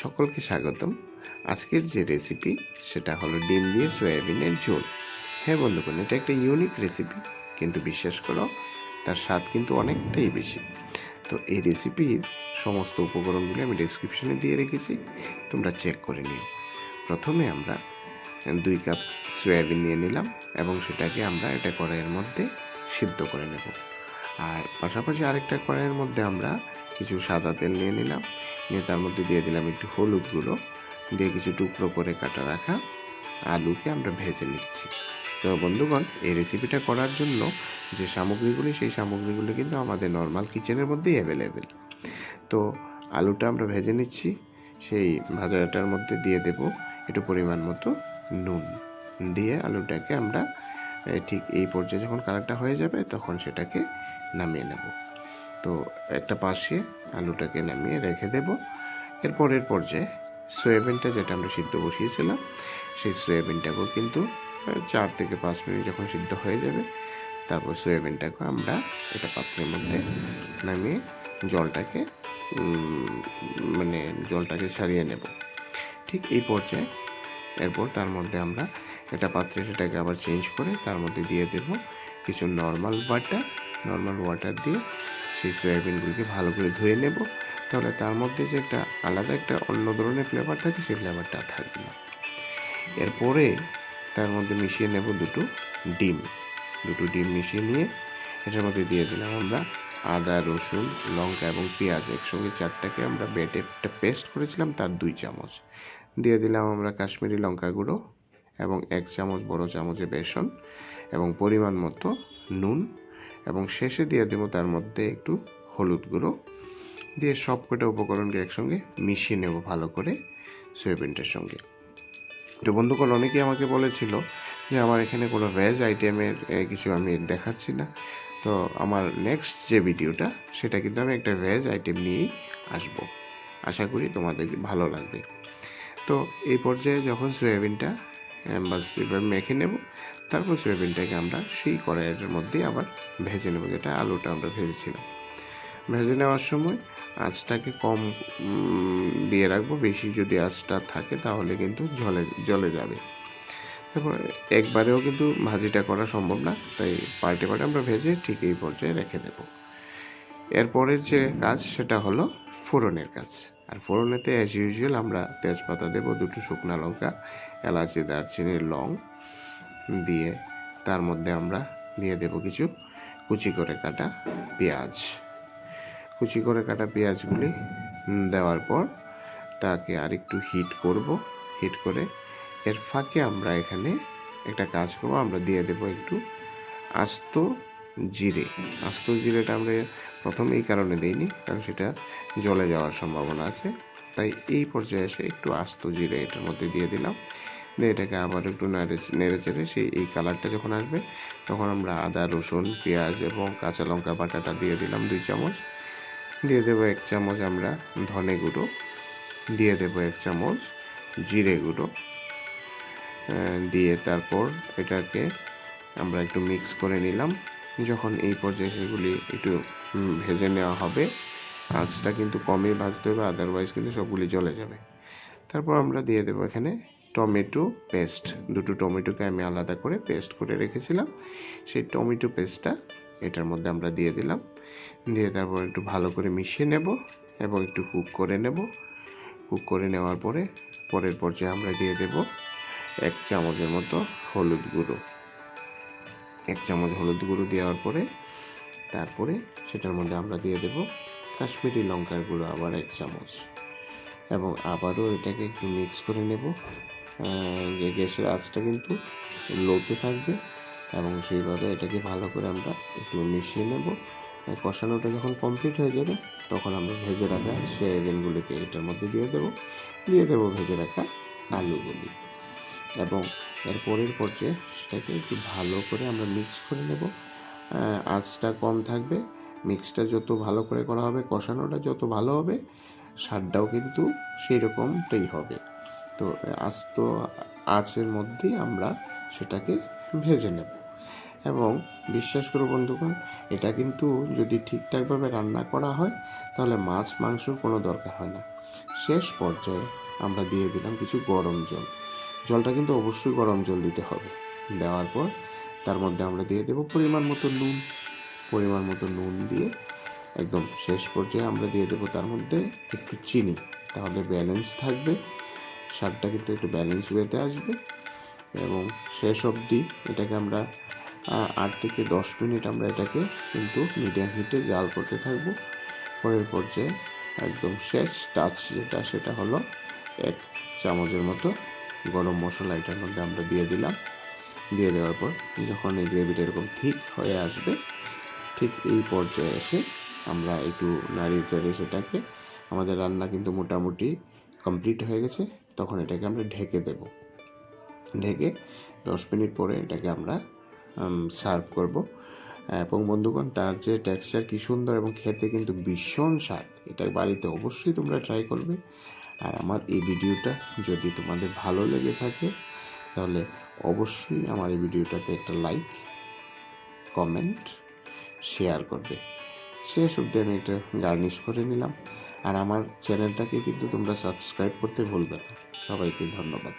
সকলকে স্বাগতম। আজকের যে রেসিপি সেটা হলো ডিম দিয়ে সয়াবিনের ঝোল। হ্যাঁ বন্ধুগণ, এটা একটা ইউনিক রেসিপি, কিন্তু বিশ্বাস করো তার স্বাদ কিন্তু অনেকটাই বেশি। তো এই রেসিপির সমস্ত উপকরণগুলো আমি ডেসক্রিপশনে দিয়ে রেখেছি, তোমরা চেক করে নিও। প্রথমে আমরা 2 কাপ সয়াবিন নিয়ে নিলাম এবং সেটাকে আমরা এটা কড়াইয়ের মধ্যে সিদ্ধ করে নেব। আর পাশাপাশি আরেকটা কড়াইয়ের মধ্যে আমরা কিছু সাদা তেল নিয়ে নিলাম, নিয়ে তার মধ্যে দিয়ে দিলাম একটু হলুদ গুঁড়ো, দিয়ে কিছু টুকরো করে কাটা রাখা আলুকে আমরা ভেজে নিচ্ছি। তো বন্ধুগণ, এই রেসিপিটা করার জন্য যে সামগ্রীগুলি, সেই সামগ্রীগুলো কিন্তু আমাদের নর্মাল কিচেনের মধ্যেই অ্যাভেলেবেল। তো আলুটা আমরা ভেজে নিচ্ছি। সেই ভাজাটার মধ্যে দিয়ে দেব একটু পরিমাণ মতো নুন, দিয়ে আলুটাকে আমরা ঠিক এই পর্যায়ে যখন কালারটা হয়ে যাবে তখন সেটাকে নামিয়ে নেব। তো একটা পাশে আলুটাকে নামিয়ে রেখে দেব। এরপরের পর্যায়ে সয়াবিনটা, যেটা আমরা সিদ্ধ বসিয়েছিলাম, সেই সয়াবিনটাকেও কিন্তু 4 থেকে 5 মিনিট যখন সিদ্ধ হয়ে যাবে, তারপর সয়াবিনটাকে আমরা একটা পাত্রের মধ্যে নামিয়ে জলটাকে জলটাকে ছাড়িয়ে নেব। ঠিক এই পর্যায়ে এরপর তার মধ্যে আমরা একটা পাত্রে সেটাকে আবার চেঞ্জ করে তার মধ্যে দিয়ে দেব কিছু নর্মাল ওয়াটার দিয়ে সেই সয়াবিনগুলিকে ভালো করে ধুয়ে নেব। তাহলে তার মধ্যে যে একটা আলাদা একটা অন্য ধরনের ফ্লেভার থাকে, সেই ফ্লেভারটা থাকবে না। এরপরে তার মধ্যে মিশিয়ে নেব দুটো ডিম মিশিয়ে নিয়ে এটার মধ্যে দিয়ে দিলাম আমরা আদা, রসুন, লঙ্কা এবং পেঁয়াজ একসঙ্গে 4টাকে আমরা বেটে একটা পেস্ট করেছিলাম, তার 2 চামচ দিয়ে দিলাম আমরা কাশ্মীরি লঙ্কা গুঁড়ো এবং 1 চামচ বড় চামচে বেসন এবং পরিমাণ মতো নুন, এবং শেষে দিয়ে দেবো তার মধ্যে একটু হলুদ গুঁড়ো, দিয়ে সবকটা উপকরণকে একসঙ্গে মিশিয়ে নেব ভালো করে সয়াবিনটার সঙ্গে। তো বন্ধুগণ, অনেকেই আমাকে বলেছিল যে আমার এখানে কোনো ভেজ আইটেমের কিছু আমি দেখাচ্ছি না। তো আমার নেক্সট যে ভিডিওটা, সেটা কিন্তু আমি একটা ভেজ আইটেম নিয়েই আসব। আশা করি তোমাদের ভালো লাগবে। তো এই পর্যায়ে যখন সয়াবিনটা বাস এবার মেখে নেব, তারপর সয়াবিনটাকে আমরা সেই কড়াইয়ের মধ্যে আবার ভেজে নেব, যেটা আলুটা আমরা ভেজেছিলাম। ভেজে নেওয়ার সময় আঁচটাকে কম দিয়ে রাখবো। বেশি যদি আঁচটা থাকে তাহলে কিন্তু জ্বলে যাবে। তারপর একবারেও কিন্তু ভাজিটা করা সম্ভব না, তাই পার্টে আমরা ভেজে ঠিক এই পর্যায়ে রেখে দেব। এরপরের যে কাজ সেটা হলো ফোড়নের কাজ। আর ফোড়নেতে অ্যাজ ইউজুয়াল আমরা তেজপাতা দেব, 2টো শুকনো লঙ্কা, এলাচি, দারচিনি, লং দিয়ে তার মধ্যে আমরা দিয়ে দেব কিছু কুচি করে কাটা পেঁয়াজগুলি দেওয়ার পর তাকে আরেকটু হিট করে এর ফাঁকে আমরা এখানে একটা কাজ করব, আমরা দিয়ে দেব একটু আস্ত জিরেটা আমরা প্রথমে এই কারণে দিইনি, কারণ সেটা জ্বলে যাওয়ার সম্ভাবনা আছে। তাই এই পর্যায়ে এসে একটু আস্ত জিরে এটার মধ্যে দিয়ে দিলাম, দিয়ে এটাকে আবার একটু নেড়ে চেড়ে এই কালারটা যখন আসবে, তখন আমরা আদা, রসুন, পেঁয়াজ এবং কাঁচা লঙ্কা বাটাটা দিয়ে দিলাম 2 চামচ, দিয়ে দেবো 1 চামচ আমরা ধনে গুঁড়ো, দিয়ে দেবো 1 চামচ জিরে গুঁড়ো, দিয়ে তারপর এটাকে আমরা একটু মিক্স করে নিলাম। যখন এই পর্যায়ে সেগুলি একটু ভেজে নেওয়া হবে, আঁচটা কিন্তু কমই ভাজতে হবে, আদারওয়াইজ কিন্তু সবগুলি জ্বলে যাবে। তারপর আমরা দিয়ে দেবো এখানে টমেটো পেস্ট, 2টো টমেটোকে আমি আলাদা করে পেস্ট করে রেখেছিলাম, সেই টমেটো পেস্টটা এটার মধ্যে আমরা দিয়ে দিলাম, দিয়ে তারপর একটু ভালো করে মিশিয়ে নেব এবং একটু কুক করে নেওয়ার পরের পর্যায়ে আমরা দিয়ে দেব 1 চামচের মতো হলুদ গুঁড়ো। 1 চামচ হলুদ গুঁড়ো দেওয়ার পরে তারপরে সেটার মধ্যে আমরা দিয়ে দেব কাশ্মীরি লঙ্কার গুঁড়ো আবার 1 চামচ, এবং আবারও এটাকে একটু মিক্স করে নেব। গ্যাসের আঁচটা কিন্তু লোতে থাকবে এবং সেইভাবে এটাকে ভালো করে আমরা একটু মিশিয়ে নেব। কষানোটা যখন কমপ্লিট হয়ে যাবে, তখন আমরা ভেজে রাখা সয়াবিনগুলিকে এটার মধ্যে দিয়ে দেব ভেজে রাখা আলুগুলি, এবং এর পরের পর্যায়ে সেটাকে একটু ভালো করে আমরা মিক্স করে নেব। আঁচটা কম থাকবে, মিক্সটা যত ভালো করে করা হবে, কষানোটা যত ভালো হবে, স্বাদটাও কিন্তু সেই রকমটাই হবে। তো আস্ত আঁচের মধ্যেই আমরা সেটাকে ভেজে নেব। এবং বিশ্বাস করো বন্ধুগণ, এটা কিন্তু যদি ঠিকঠাকভাবে রান্না করা হয় তাহলে মাছ মাংসর কোনো দরকার হয় না। শেষ পর্যায়ে আমরা দিয়ে দিলাম কিছু গরম জল। জলটা কিন্তু অবশ্যই গরম জল দিতে হবে। দেওয়ার পর তার মধ্যে আমরা দিয়ে দেবো পরিমাণ মতো নুন। পরিমাণ মতো নুন দিয়ে একদম শেষ পর্যায়ে আমরা দিয়ে দেবো তার মধ্যে একটু চিনি, তাহলে ব্যালেন্স থাকবে, স্বাদটা কিন্তু একটু ব্যালেন্স ওয়েতে আসবে। এবং শেষ অবধি এটাকে আমরা 8 থেকে 10 মিনিট আমরা এটাকে কিন্তু মিডিয়াম হিটে জাল করতে থাকবো। পরের পর্যায়ে একদম শেষ টাচ যেটা, সেটা হলো 1 চামচের মতো গরম মশলা এটার মধ্যে আমরা দিয়ে দিলাম। দিয়ে দেওয়ার পর যখন এই গ্রেভিটা এরকম ঠিক হয়ে আসবে, ঠিক এই পর্যায়ে এসে আমরা একটু নাড়িয়ে চাড়িয়ে সেটাকে, আমাদের রান্না কিন্তু মোটামুটি কমপ্লিট হয়ে গেছে, তখন এটাকে আমরা ঢেকে দেব। ঢেকে 10 মিনিট পরে এটাকে আমরা সার্ভ করব। এবং বন্ধুগণ, তার যে টেক্সচার কি সুন্দর এবং খেতে কিন্তু ভীষণ স্বাদ। এটা বাড়িতে অবশ্যই তোমরা ট্রাই করবে। আর আমার এই ভিডিওটা যদি তোমাদের ভালো লেগে থাকে তাহলে অবশ্যই আমার এই ভিডিওটাতে একটা লাইক, কমেন্ট, শেয়ার করবে। শেষ অবধি আমি এটা গার্নিশ করে নিলাম। আর আমার চ্যানেলটাকে কিন্তু তোমরা সাবস্ক্রাইব করতে ভুলবে না। সবাইকে ধন্যবাদ।